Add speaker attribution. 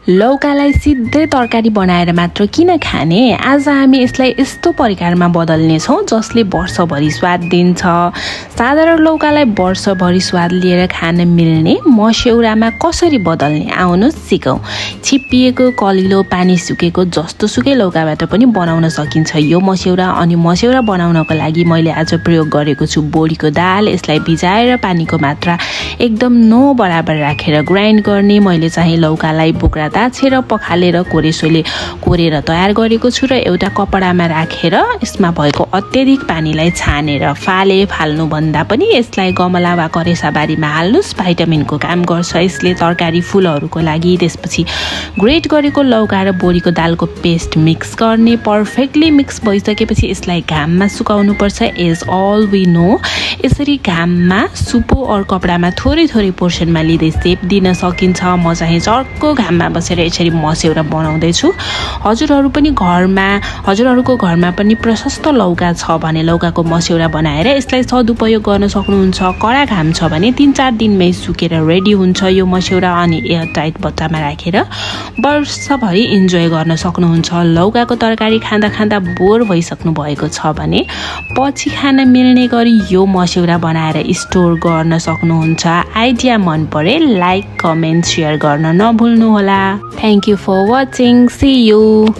Speaker 1: लौकालाई सिधै तरकारी बनाएर मात्र किन खाने? आज हामी यसलाई यस्तो परिकारमा बदल्ने छौं जसले वर्षभरि स्वाद दिन्छ। साधारण लौकालाई वर्षभरि स्वाद लिएर खान मिल्ने मस्यौरामा कसरी बदल्ने आउनुहोस् सिकौं। छिप्पिएको कलिलो पानी सुकेको जस्तो सुकै लौकाबाट पनि बनाउन सकिन्छ यो मस्यौरा। अनि मस्यौरा बनाउनको लागि मैले आज प्रयोग गरेको छु बोडीको दाल। यसलाई भिजाएर पानीको मात्रा एकदम 9 बराबर राखेर ग्राइन्ड गर्ने। मैले चाहिँ लौकालाई बोक्रा ताछेर पखालेर कोरेसोले कोरेर तयार गरेको छु र एउटा कपडामा राखेर यसमा भएको अत्याधिक पानीलाई छानेर फाल्नु भन्दा पनि यसलाई गमला वा करेसाबारीमा हाल्नुस्। भिटामिनको काम गर्छ यसले तरकारी फूलहरूको लागि। त्यसपछि ग्रेट गरेको लौका र बोडीको दालको पेस्ट मिक्स गर्ने। पर्फेक्टली मिक्स भइसकेपछि यसलाई घाममा सुकाउनु पर्छ। एज अल वी नो यसरी घाममा सुपो और कपडामा थोरै थोरै पोर्सनमा लिँदै सेप दिन सकिन्छ। म चाहिँ चर्को घाममा बसेर यसरी मस्यौरा बनाउँदै छु। हजुरहरूको घरमा पनि प्रशस्त लौका छ भने लौकाको मस्यौरा बनाएर यसलाई सदुपयोग गर्न सक्नुहुन्छ। कडा घाम छ भने 3-4 दिनमै सुकेर रेडी हुन्छ यो मस्यौरा। अनि एयर टाइट बट्टामा राखेर वर्षभरि इन्जोय गर्न सक्नुहुन्छ। लौकाको तरकारी खाँदा खाँदा बोर भइसक्नु भएको छ भने पछि खान मिल्ने गरी यो मस्यौरा बनाएर स्टोर गर्न सक्नुहुन्छ। आइडिया मन परे लाइक कमेन्ट शेयर गर्न नभुल्नुहोला। Thank you for watching. See you.